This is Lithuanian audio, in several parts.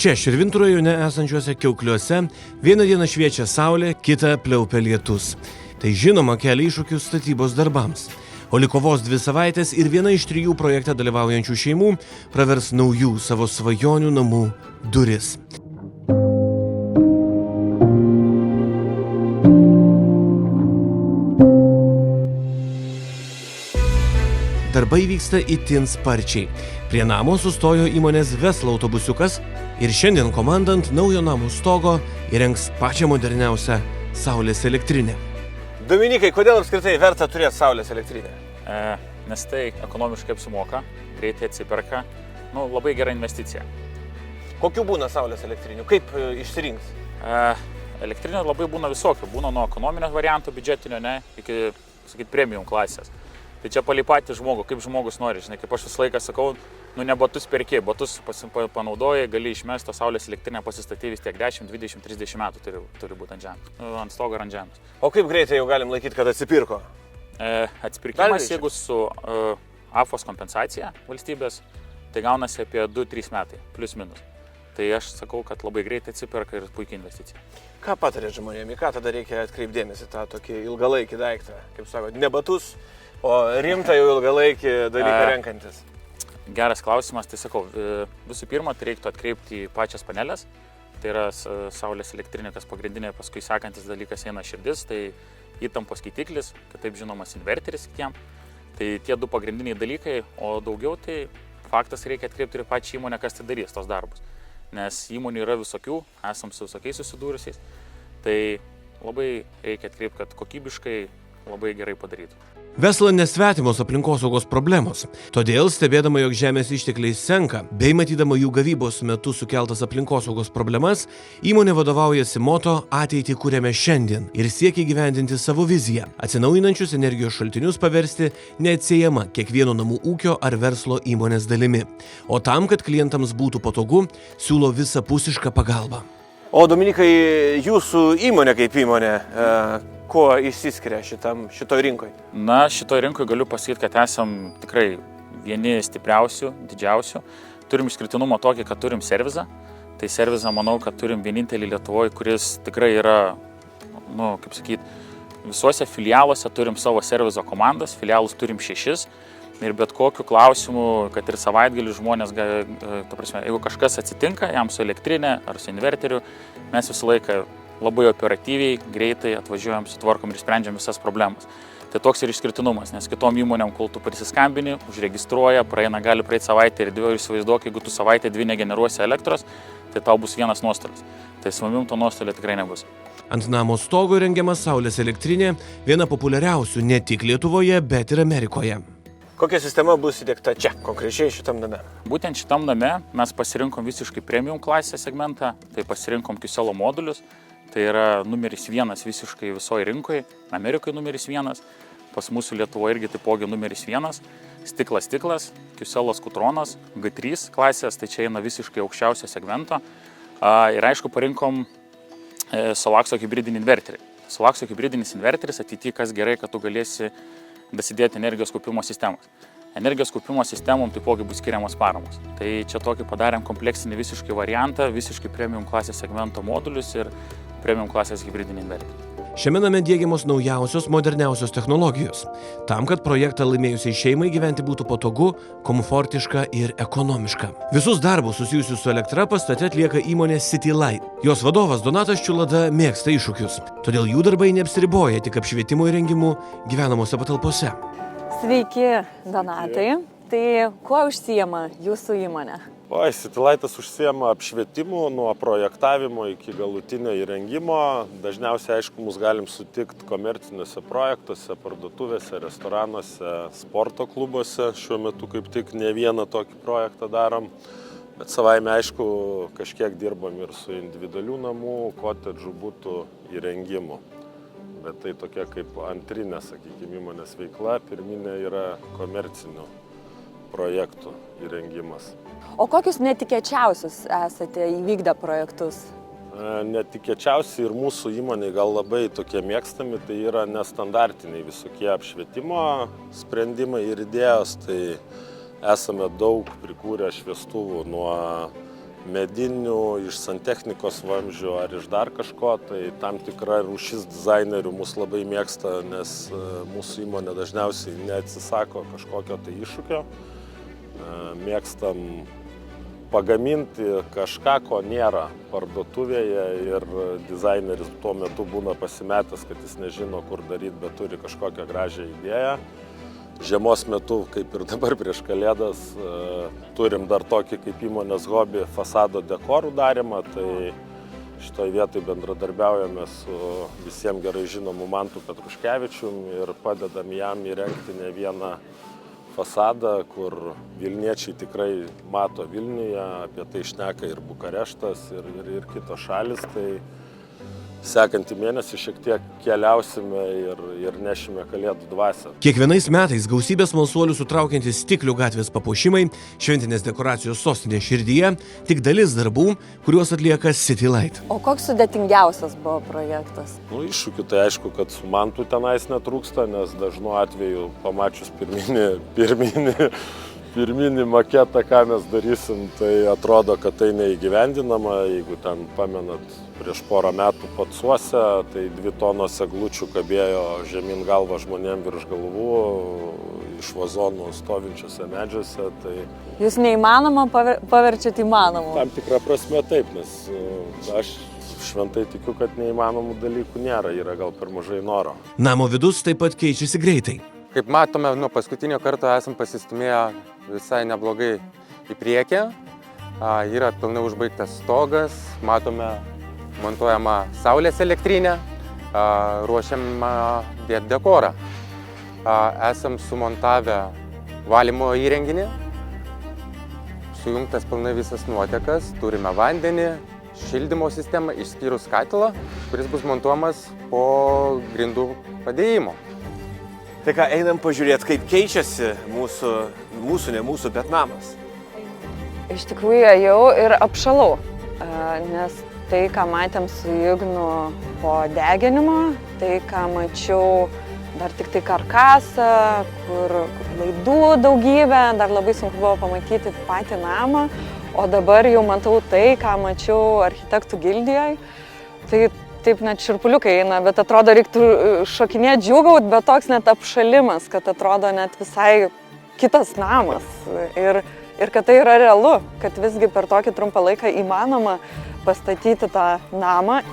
Čia Širvintų rajone esančiuose Kiaukliuose vieną dieną šviečia saulė, kitą pliaupia lietus. Tai žinoma kelia iššūkius statybos darbams. O liko vos 2 savaitės ir viena iš 3 projekte dalyvaujančių šeimų pravers naujų savo svajonių namų duris. Darbai vyksta itin sparčiai. Prie namo sustojo įmonės Vesla autobusiukas ir šiandien komanda ant naujo namų stogo įrengs pačią moderniausią saulės elektrinę. Dominikai, kodėl apskritai verta turėti saulės elektrinę? Nes tai ekonomiškai apsimoka, greitai atsiperka, labai gera investicija. Kokių būna saulės elektrinių? Kaip išsirinks? Elektrinė labai būna visokių. Būna nuo ekonominio varianto biudžetinio, iki, premium klasės. Tai čia palei patį žmogų, kaip žmogus nori. Žinai, kaip aš visą laiką sakau, ne batus perki, batus panaudojai, gali išmesti tą saulės elektrinę, pasistatyti vis tiek 10, 20, 30 metų turi būti ant žemės, ant stogo ar ant žemės. O kaip greitai jau galim laikyti, kad atsipirko? Atsipirkimas, jeigu su AFOS kompensacija valstybės, tai gaunasi apie 2-3 metai, plus minus. Tai aš sakau, kad labai greitai atsiperka ir puikiai investicija. Ką patarė žmonėms, ką tada reikia atkreipdėmėsi tą tokį ilgalaikį daiktą? Kaip sako, ne batus, o rimtą jau ilgalaikį dalyką renkantis? Geras klausimas, tai sakau, visų pirma, tai reiktų atkreipti į pačias panelės. Tai yra saulės elektrinė, kas pagrindinė, paskui sekantis dalykas eina širdis, tai įtampos keitiklis, kitaip žinomas inverteris kitiem. Tai tie 2 pagrindiniai dalykai, o daugiau tai faktas reikia atkreipti ir pačią įmonę, kas tai darys tos darbus. Nes įmonių yra visokių, esam su visokiais susidūrusiais. Tai labai reikia atkreipti, kad kokybiškai labai gerai padarytų. Vesla nesvetimos aplinkosaugos problemos. Todėl, stebėdama, jog žemės ištekliai senka, bei matydama jų gavybos metu sukeltas aplinkosaugos problemas, įmonė vadovaujasi moto ateitį kuriame šiandien ir siekia įgyvendinti savo viziją, atsinaujinančius energijos šaltinius paversti neatsiejama kiekvieno namų ūkio ar verslo įmonės dalimi. O tam, kad klientams būtų patogu, siūlo visapusišką pagalbą. O Dominikai, jūsų įmonė kaip įmonė, kuo išsiskiria šitoj rinkoje? Šitoj rinkoje galiu pasakyti, kad esam tikrai vieni stipriausių, didžiausių. Turim išskirtinumą tokį, kad turim servizą. Tai servizą manau, kad turim vienintelį Lietuvoje, kuris tikrai yra, visuose filialuose turim savo servizo komandas, filialus turim 6. Ir bet kokiu klausimu, kad ir savaitgalį žmonės, jeigu kažkas atsitinka, jam su elektrinė ar su inverteriu, mes visą laiką labai operatyviai, greitai atvažiuojam, sutvarkom ir sprendžiam visas problemas. Tai toks ir išskirtinumas, nes kitom įmonėm, kol tu prisiskambini, užregistruoja, gali praeiti savaitę ir 2 ir įsivaizduok, jeigu tu savaitę 2 negeneruosi elektros, tai tau bus 1 nuostolis. Tai su mumim to nuostolio tikrai nebus. Ant namo stogo rengiama saulės elektrinė, viena populiariausių ne tik Lietuvoje, bet ir Amerikoje. Kokia sistema bus įdiegta čia, konkrečiai šitam name? Būtent šitam name mes pasirinkom visiškai premium klasės segmentą, tai pasirinkom Qcello modulius. Tai yra numeris 1 visiškai visoje rinkoje, Amerikoje numeris 1, pas mūsų Lietuvoje irgi taipogi numeris 1, stiklas, Qcello Skutronas, G3 klasės, tai čia eina visiškai aukščiausio segmento. Ir aišku, parinkom Solaxo hybridinį inverterį. Solaxo hybridinis inverteris ateityje kas gerai, kad tu galėsi dasidėti energijos kaupimo sistemas. Energijos kaupimo sistemom taipogi bus skiriamos paramos. Tai čia tokį padarėm kompleksinį visiškai variantą, visiškai premium klasės segmento modulius ir premium klasės hybridinį inverterį. Šiame name diegiamos naujausios, moderniausios technologijos. Tam, kad projektą laimėjusiai šeimai gyventi būtų patogu, komfortiška ir ekonomiška. Visus darbus susijusius su elektra pastate atlieka įmonė City Light. Jos vadovas Donatas Čiulada mėgsta iššūkius. Todėl jų darbai neapsiriboja tik apšvietimo įrengimu gyvenamose patalpose. Sveiki, Donatai. Tai kuo užsiima jūsų įmonė? City Lightas užsiema apšvietimu nuo projektavimo iki galutinio įrengimo. Dažniausiai, aišku, mus galim sutikti komerciniuose projektuose, parduotuvėse, restoranuose, sporto klubuose. Šiuo metu kaip tik ne vieną tokį projektą darom. Bet savaime, aišku, kažkiek dirbam ir su individualių namų, kotedžų, butų įrengimu. Bet tai tokia kaip antrinė, sakykime, įmonės veikla. Pirminė yra komercinių projektų įrengimas. O kokius netikėčiausius esate įvykdę projektus? Netikėčiausi ir mūsų įmonėje gal labai tokie mėgstami, tai yra nestandartiniai visokie apšvietimo sprendimai ir idėjos. Tai esame daug prikūrę šviestuvų nuo medinių, iš santechnikos vamzdžių ar iš dar kažko, tai tam tikra rūšis dizainerių mus labai mėgsta, nes mūsų įmonė dažniausiai neatsisako kažkokio tai iššūkio. Mėgstam pagaminti kažką, ko nėra parduotuvėje ir dizaineris tuo metu būna pasimetęs, kad jis nežino, kur daryti, bet turi kažkokią gražią idėją. Žiemos metu, kaip ir dabar prieš Kalėdas, turim dar tokį kaip įmonės hobį fasado dekorų darymą, tai šitoj vietoj bendradarbiaujame su visiems gerai žinomu Mantu Petruškevičium ir padedam jam įrengti ne vieną fasadą, kur Vilniečiai tikrai mato Vilniuje, apie tai šneka ir Bukareštas, ir kitos šalis. Tai sekantį mėnesį šiek tiek keliausime ir nešime Kalėdų dvasią. Kiekvienais metais gausybės smalsuolių sutraukiantys Stiklių gatvės papuošimai, šventinės dekoracijos sostinės širdyje, tik dalis darbų, kuriuos atlieka City Light. O koks sudėtingiausias buvo projektas? Iššūkių tai aišku, kad su Mantu tenais netrūksta, nes dažnu atveju pamačius pirminį maketą, ką mes darysim, tai atrodo, kad tai neįgyvendinama. Jeigu ten pamenat, prieš porą metų Patsuose, tai 2 tonos eglučių kabėjo žemyn galva žmonėm virš galvų, iš vazonų stovinčiuose medžiuose. Tai Jūs neįmanoma paverčiat įmanomu? tam tikrą prasme taip, nes aš šventai tikiu, kad neįmanomų dalykų nėra, yra gal per mažai noro. Namo vidus taip pat keičiasi greitai. Kaip matome, nuo paskutinio karto esam pasistumėję visai neblogai į priekį. Yra pilnai užbaigtas stogas, matome montuojama saulės elektrinė, ruošiam dėti dekorą. Esam sumontavę valymo įrenginį, sujungtas pilnai visas nuotekas, turime vandenį, šildymo sistemą išskyrus katilą, kuris bus montuojamas po grindų padėjimo. Tai ką, einam pažiūrėti, kaip keičiasi mūsų, bet namas. Iš tikrųjų ėjau ir apšalau, nes tai, ką matėm su Ignu po deginimo, tai, ką mačiau dar tik tai karkasą, kur laidų daugybė, dar labai sunku buvo pamatyti patį namą, o dabar jau matau tai, ką mačiau architektų gildijoje. Tai taip net šiurpuliukai eina, bet atrodo reiktų šokinėti džiūgaut, bet toks net apšalimas, kad atrodo net visai kitas namas. Ir kad tai yra realu, kad visgi per tokį trumpą laiką įmanoma pastatyti tą namą.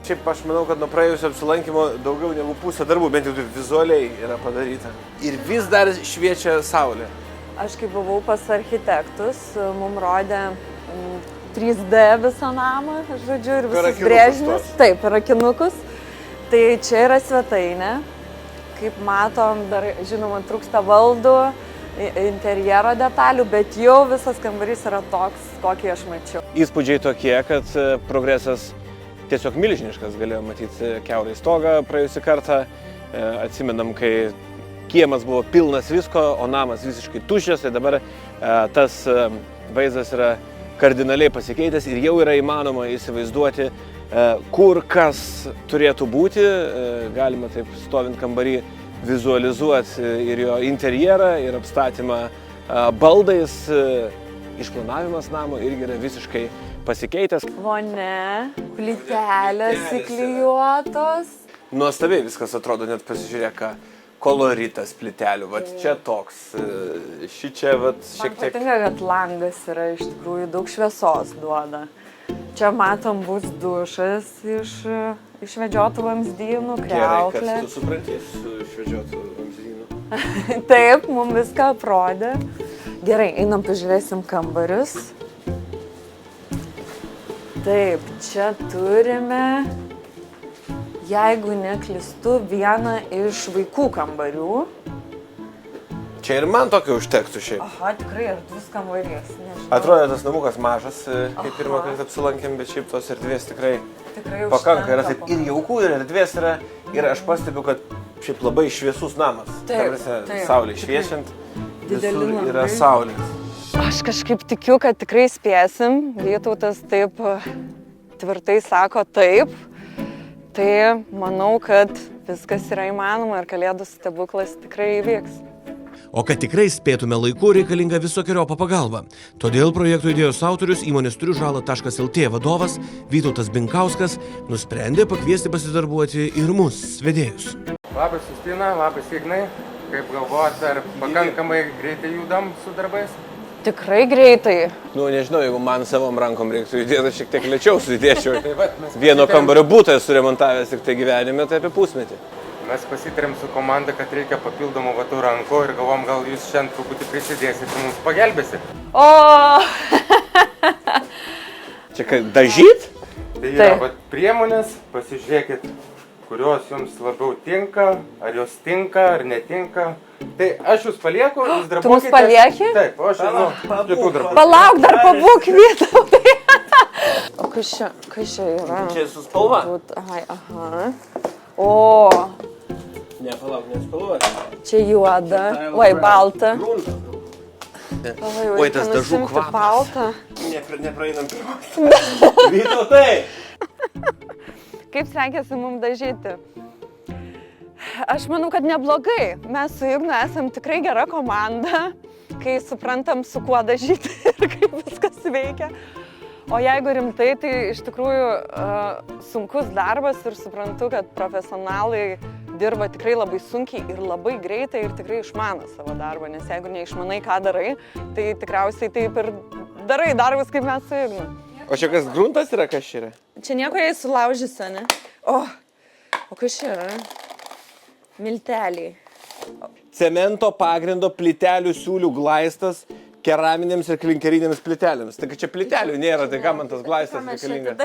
Šiaip aš manau, kad nuo praėjusio apsilankimo daugiau negu pusė darbų, bent jau vizualiai yra padaryta. Ir vis dar šviečia saulė. Aš kai buvau pas architektus, mums rodė 3D visą namą, žodžiu, ir visus brėžinius. Taip, per akinukus. Tai čia yra svetainė. Kaip matom, dar žinoma, trūksta baldų, interjero detalių, bet jau visas kambarys yra toks, kokį aš mačiau. Įspūdžiai tokie, kad progresas tiesiog milžiniškas, galėjo matyti kiaurai stogą praėjusį kartą. Atsimenam, kai kiemas buvo pilnas visko, o namas visiškai tuščias, tai dabar tas vaizdas yra kardinaliai pasikeitęs ir jau yra įmanoma įsivaizduoti, kur kas turėtų būti. Galima taip stovint kambarį vizualizuoti ir jo interjerą, ir apstatymą baldais. Išplanavimas namo irgi yra visiškai pasikeitęs. Vonia, plytelės įklijuotos. Nuostabiai viskas atrodo, net pasižiūrėk, ką koloritas plytelių, vat čia toks, šičia vat šiek tiek. Man patinka, kad langas yra iš tikrųjų daug šviesos duoda. Čia matom bus dušas iš vedžiotų vamzdynų, kriauklė. Gerai, kad tu supranti su švedžiotų vamzdynų. Taip, mums viską aprodė. Gerai, einam pažiūrėsim kambarius. Taip, čia turime, jeigu neklystu, vieną iš vaikų kambarių. Čia ir man tokio užtektų šiaip. Aha, tikrai erdvus kambarys. Nežinau. Atrodo, tas namukas mažas, kai pirmą kartą apsilankėm, bet šiaip tos erdvės tikrai pakanka. Yra taip ir jaukų, ir erdvės yra. Ir aš pastebiu, kad šiaip labai šviesus namas. Taip. Saulė šviečiant, Dideli visur yra langai. saulė. Aš kažkaip tikiu, kad tikrai spėsim. Vytautas taip tvirtai sako taip. Tai manau, kad viskas yra įmanoma ir Kalėdų stebuklas tikrai įvyks. O kad tikrai spėtume laiku, reikalinga visokiojopa pagalba. Todėl projekto idėjos autorius įmonės turiužala.lt vadovas Vytautas Binkauskas nusprendė pakviesti pasidarbuoti ir mus, vedėjus. Labas Justina, labas Ignai. Kaip galvojat, ar pakankamai greitai judam su darbais? Tikrai greitai. Nu, nežinau, jeigu man savom rankom reiktų judėti, aš šiek tiek lėčiau sudėčiau. Tai vat, mes Vieno pasitarėm- kambario būtą esu remontavęs tik tai gyvenime, tai apie pusmetį. Mes pasitarėm su komanda, kad reikia papildomų vatų rankų ir galvom, gal jūs šiandien truputį prisidėsit ir mums pagelbėsit. O, Čia kaip dažyt? Tai yra Taip. vat priemonės, pasižiūrėkit, kurios jums labiau tinka, ar jos tinka, ar netinka. Tai aš jūs palieku, jūs darbuokite. mus palieki? Taip, o aš einu kitų darbų. palauk, dar pabūk Vytautai. O kas čia yra? Čia su spalva. Aha. O, Ne, palauk, nespalva. čia juoda. Oi, balta. Oi, tas dažų kvapas. Balta. Nepraeinam pirmą. Vytautai! Kaip sekėsi mums dažyti? Aš manau, kad neblogai. Mes su Ignu esam tikrai gera komanda, kai suprantam, su kuo dažyti ir kaip viskas veikia. O jeigu rimtai, tai iš tikrųjų sunkus darbas ir suprantu, kad profesionalai dirba tikrai labai sunkiai ir labai greitai ir tikrai išmano savo darbą, nes jeigu neišmanai, ką darai, tai tikriausiai taip ir darai darbus kaip mes su Ignu. O čia kas gruntas yra, kas čia yra? Čia nieko jai sulaužysi, ne? O kas čia yra? Milteliai. Cemento pagrindo plytelių siūlių glaistas keraminėms ir klinkeriniams plytelėms. Tai kad čia plytelių nėra, tai ką man tas glaistas reikalingas?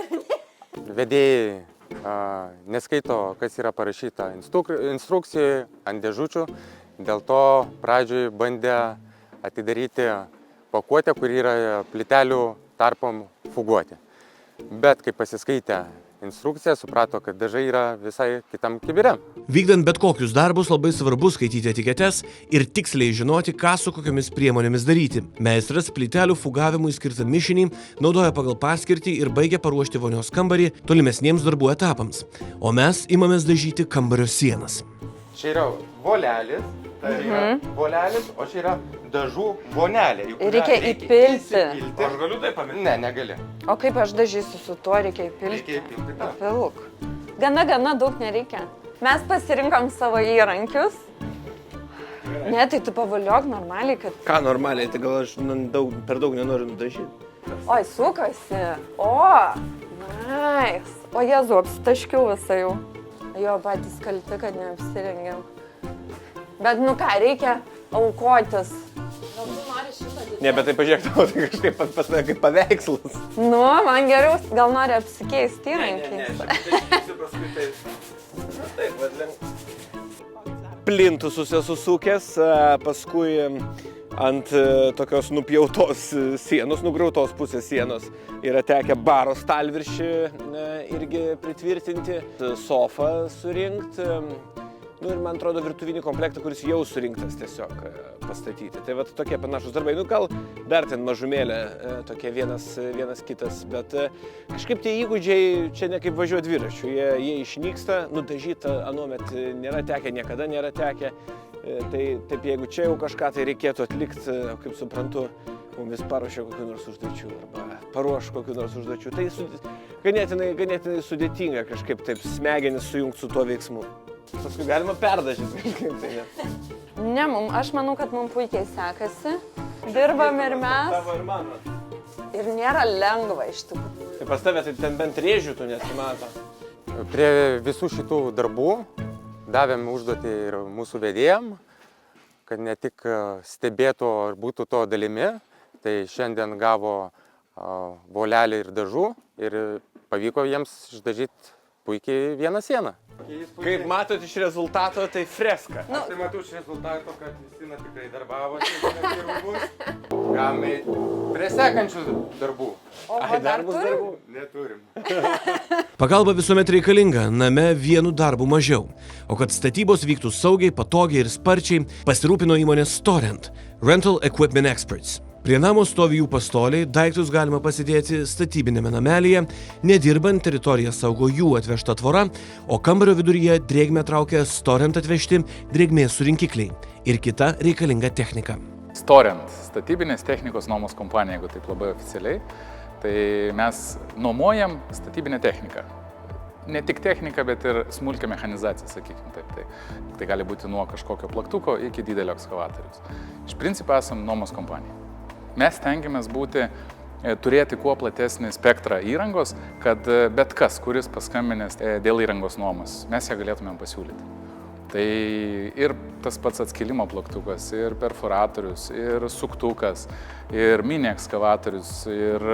Vedėjai neskaito, kas yra parašyta instrukcijoje ant dėžučių. Dėl to pradžioj bandė atidaryti pakuotę, kur yra plytelių tarpom fuguoti. Bet kai pasiskaitė instrukciją, suprato, kad dažai yra visai kitam kibire. Vykdant bet kokius darbus labai svarbu skaityti etiketes ir tiksliai žinoti, ką su kokiamis priemonėmis daryti. Meistras plytelių fugavimui skirtą mišinį naudoja pagal paskirtį ir baigia paruošti vonios kambarį tolimesniems darbų etapams. O mes imamės dažyti kambario sienas. Čia yra volelis, tai yra volelis, o čia yra dažų vonelė. Ir reikia įpilti. Aš galiu tai pamirti? Ne, negali. O kaip aš dažysiu su tuo, reikia įpilti? Reikia įpilti, ką? Pilk. Gana daug nereikia. Mes pasirinkom savo įrankius. Ne, tai tu pavaliok normaliai, kad... Ką normaliai, tai gal aš per daug nenoriu nudažyti. Oi, sukasi. O, nice. O Jezu, apsitaškiau visą jau. Jo, patys kalti, kad neapsirengiam. Bet nu ką, reikia aukotis. Gal tu nori šitą didesnį? Ne, bet tai pažiūrėk, tau tai kažkaip pas mane kaip paveikslas. Nu, man geriau, gal nori apsikeisti įrankiais. paskui taip. Na taip, vadlink. Plintusus esu sukęs, paskui ant tokios nupjautos sienos, nugriautos pusės sienos yra tekę baro stalviršį irgi pritvirtinti, sofą surinkti. Nu ir man atrodo virtuvinį komplektą, kuris jau surinktas tiesiog pastatyti. Tai vat tokie panašus darbai. Nu gal dar ten mažumėlė tokie vienas kitas, bet kažkaip tie įgūdžiai čia ne kaip važiuoti dviračiu. Jie išnyksta, nudažyti anuomet nėra tekę, niekada nėra tekę. Tai taip, jeigu čia jau kažką tai reikėtų atlikti, kaip suprantu, mums vis paruošia kokių nors užduočių arba paruoš kokių nors užduočių. Tai ganėtinai sudėtinga kažkaip taip smegenis sujungti su tuo veiksmu. Paskui galima perdažyti kažkaip tai, ne? Ne, aš manau, kad mums puikiai sekasi. Dirbam ir mes. Tavo ir mano. Ir nėra lengva iš tikrųjų. Tai pas tavę tai ten bent rėžių tu nesimato. Prie visų šitų darbų davėm užduotį ir mūsų vedėjam, kad ne tik stebėtų ar būtų to dalimi, tai šiandien gavo volelį ir dažų ir pavyko jiems išdažyti puikiai vieną sieną. Kaip matot iš rezultato, tai freska. Aš tai matau iš rezultato, kad Justina tikrai darbavosi darbus. Galime prie sekančių darbų. O dar turim? Neturim. Pagalba visuomet reikalinga, name vienu darbu mažiau. O kad statybos vyktų saugiai, patogiai ir sparčiai, pasirūpino įmonė Storent, Rental Equipment Experts. Prie namo stovi jų pastoliai, daiktus galima pasidėti statybinėme namelyje, nedirbant teritoriją saugo jų atvežta tvora, o kambario viduryje drėgmę traukia Storent atvežti drėgmės surinkikliai ir kita reikalinga technika. Storent, statybinės technikos nuomos kompanija, jeigu taip labai oficialiai, tai mes nuomojam statybinę techniką. Ne tik technika, bet ir smulkia mechanizacija, sakykime taip. Tai gali būti nuo kažkokio plaktuko iki didelio ekskavatoriaus. Iš principo esam nuomos kompanija. Mes stengiamės turėti kuo platesnį spektrą įrangos, kad bet kas, kuris paskambinės dėl įrangos nuomos, mes ją galėtumėm pasiūlyti. Tai ir tas pats atskilimo plaktukas, ir perforatorius, ir suktukas, ir mini ekskavatorius, ir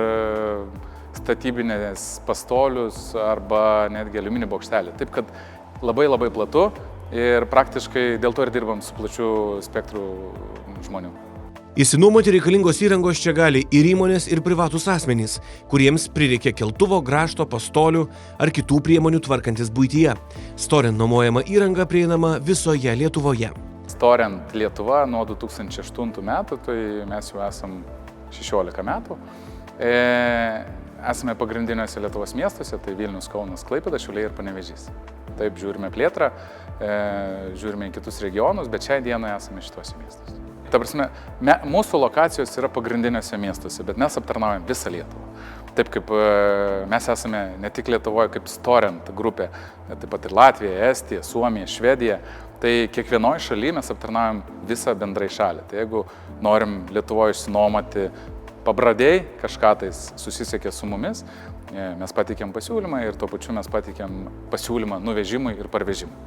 statybinės pastolius arba netgi aliuminį bokštelį. Taip kad labai platu ir praktiškai dėl to ir dirbam su plačiu spektru žmonių. Įsinuomoti reikalingos įrangos čia gali ir įmonės, ir privatūs asmenys, kuriems prireikia keltuvo, grąžto, pastolių ar kitų priemonių tvarkantis buityje. Storent nuomojama įranga prieinama visoje Lietuvoje. Storent Lietuva nuo 2008 metų, tai mes jau esam 16 metų. Esame pagrindiniuose Lietuvos miestuose, tai Vilnius, Kaunas, Klaipėda, Šiauliai ir Panevėžys. Taip, žiūrime plėtrą, žiūrime į kitus regionus, bet šiai dienai esame šituose miestuose. Ta prasme, mūsų lokacijos yra pagrindiniuose miestuose, bet mes aptarnaujam visą Lietuvą. Taip kaip mes esame ne tik Lietuvoje kaip Storent grupė, taip pat ir Latvija, Estija, Suomija, Švedija. Tai kiekvienoje šalyje mes aptarnaujam visą bendrai šalį. Tai jeigu norim Lietuvoje išsinuomoti pabradėjai, kažką tais susisiekė su mumis, mes pateikėm pasiūlymą ir tuo pačiu mes pateikėm pasiūlymą nuvežimui ir parvežimui.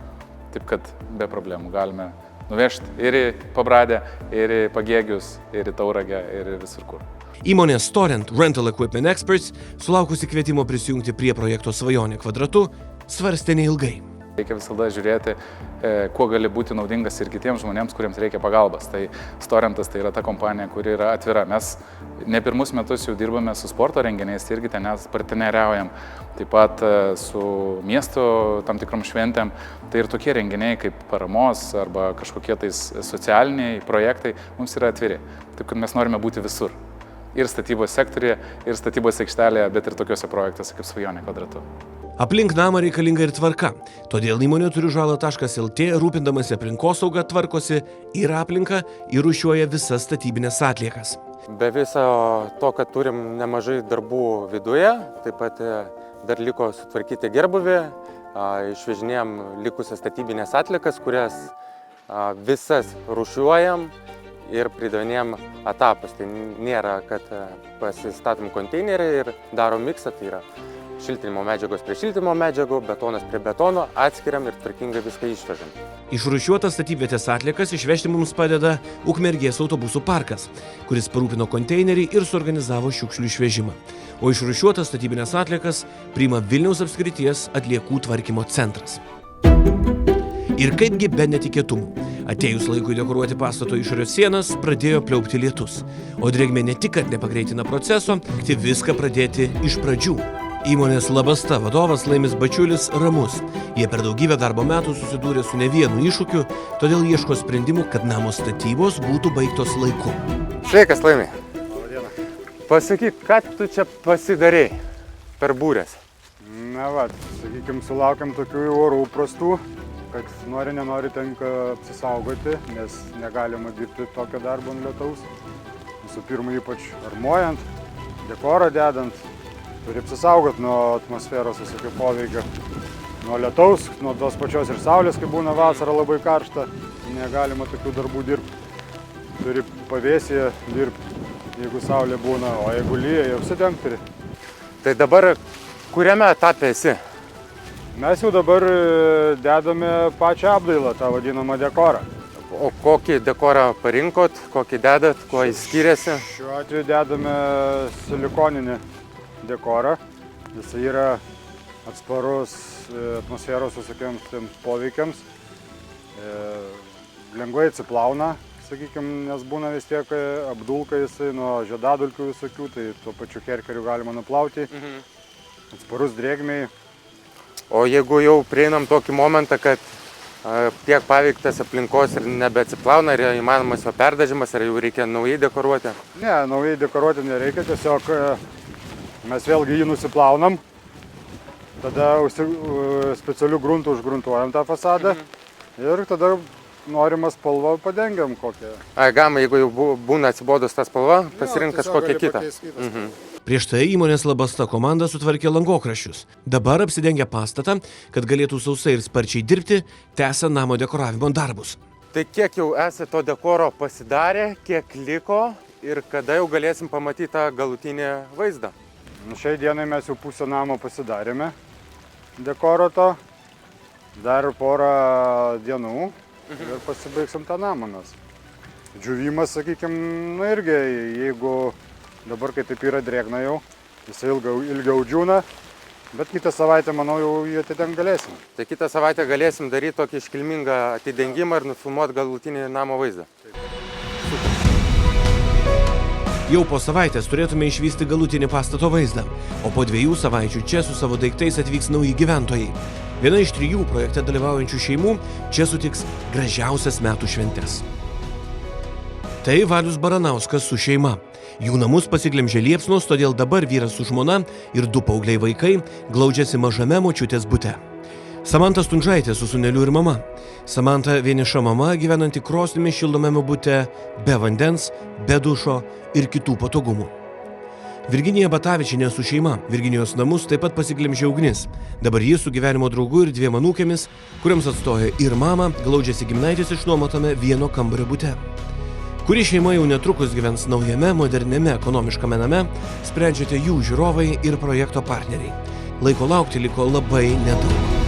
Taip kad be problemų galime nuvežti ir į Pabradę, ir į Pagėgius, ir į Tauragę, ir visur kur. Įmonė Storent Rental Equipment Experts, sulaukusi kvietimo prisijungti prie projekto Svajonė kvadratu, svarstė neilgai. Reikia visada žiūrėti, kuo gali būti naudingas ir kitiems žmonėms, kuriems reikia pagalbas. Tai Storentas tai yra ta kompanija, kuri yra atvira. Mes ne pirmus metus jau dirbame su sporto renginiais, tai irgi ten partneriaujam. Taip pat su miesto tam tikrom šventėm. Tai ir tokie renginiai kaip paramos arba kažkokie tais socialiniai projektai mums yra atviri. Taip kad mes norime būti visur. Ir statybos sektorėje, ir statybos aikštelėje, bet ir tokiuose projektuose kaip Svajonė kvadratu. Aplink namą reikalinga ir tvarka, todėl įmonė Turiužala.lt rūpindamasi aplinkosaugą tvarkosi ir aplinką ir rūšiuoja visas statybinės atliekas. Be viso to, kad turim nemažai darbų viduje, taip pat dar liko sutvarkyti gerbuvį, išvežinėjom likusias statybinės atliekas, kurias visas rūšiuojam ir pridavinėjom etapus. Tai nėra, kad pasistatom konteinerį ir darom miksą, tai yra šiltinimo medžiagos prie šiltinimo medžiagų, betonas prie betono, atskiriam ir tvarkingai viską išvežam. Išrūšiuotas statybvietės atliekas išvežti mums padeda Ukmergės autobusų parkas, kuris parūpino konteinerį ir suorganizavo šiukšlių išvežimą. O išrūšiuotas statybinės atliekas priima Vilniaus apskrities atliekų tvarkymo centras. Ir kaipgi be netikėtumų. Atėjus laikui dekoruoti pastato išorės sienas, pradėjo pliaupti lietus. O drėgmė ne tik, kad nepagreitina proceso, tik viską pradėti iš pradžių. Įmonės Labasta vadovas Laimis Bačiulis ramus. Jie per daugybę darbo metų susidūrė su ne vienu iššūkiu, todėl ieško sprendimų, kad namo statybos būtų baigtos laiku. Sveikas, Laimi. Pasakyk, ką tu čia pasidarei per būrės? Na va, sakykime, sulaukiam tokių orų prastų, kad nenori tenka apsisaugoti, nes negalima dirbti tokio darbo ant lietaus. Visų pirma, ypač armuojant, dekorą dedant, turi apsisaugoti nuo atmosferos visokio poveikio. Nuo lietaus, nuo tos pačios ir saulės, kai būna vasara labai karšta, negalima tokių darbų dirbti. Turi pavėsyje dirbti, jeigu saulė būna, o jeigu lyja, jau apsidengti turi. Tai dabar kuriame etape esi? Mes jau dabar dedame pačią apdailą, tą vadinamą dekorą. O kokį dekorą parinkot, kokį dedat, kuo jis skiriasi? Šiuo atveju dedame silikoninį dekorą. Jis yra atsparus atmosferos visokiems poveikiams. Lengvai atsiplauna, sakykime, nes būna vis tiek apdulka jisai nuo žiedadulkių visokių, tai tuo pačiu kerkeriu galima nuplauti. Atsparus drėgmei. O jeigu jau prieinam tokį momentą, kad tiek paveiktas aplinkos ir nebeatsiplauna, ar įmanomas jo perdažimas, ar jau reikia naujai dekoruoti? Ne, naujai dekoruoti nereikia, tiesiog mes vėlgi jį nusiplaunam, tada specialių gruntų užgruntuojam tą fasadą ir tada norimą spalvą padengiam kokią. Galima, jeigu jau būna atsibodus tą spalvą, pasirink kažkokią kitą. Prieš tai įmonės Labasta komanda sutvarkė langokraščius. Dabar apsidengia pastatą, kad galėtų sausai ir sparčiai dirbti, tęsia namo dekoravimo darbus. Tai kiek jau esate to dekoro pasidarę, kiek liko ir kada jau galėsim pamatyti tą galutinį vaizdą? Šiai dienai mes jau pusę namo pasidarėme dekoro to, dar porą dienų ir pasibaigsim tą namą mes. Džiuvimas, sakykime, irgi, jeigu dabar, kai taip yra drėgna jau, jisai ilgiau džiūna, bet kitą savaitę, manau, jau jį atidengt galėsim. Tai kitą savaitę galėsim daryti tokį iškilmingą atidengimą ir nufilmuoti galutinį namo vaizdą. Jau po savaitės turėtume išvysti galutinį pastato vaizdą, o po 2 savaičių čia su savo daiktais atvyks nauji gyventojai. Viena iš 3 projekte dalyvaujančių šeimų čia sutiks gražiausias metų šventes. Tai Valius Baranauskas su šeima. Jų namus pasiglemžė liepsnos, todėl dabar vyras su žmona ir 2 paaugliai vaikai glaudžiasi mažame močiutės bute. Samanta Stundžaitė su sūneliu ir mama. Samanta vieniša mama, gyvenanti krosnimi šildomame bute, be vandens, be dušo ir kitų patogumų. Virginija Batavičienė su šeima. Virginijos namus taip pat pasiglemžė ugnis. Dabar ji su gyvenimo draugu ir 2 anūkėmis, kuriams atstoja ir mama, glaudžiasi giminaitis išnuomotame 1 kambario bute. Kuri šeima jau netrukus gyvens naujame, moderniame, ekonomiškame name, sprendžiate jų žiūrovai ir projekto partneriai. Laiko laukti liko labai nedaug.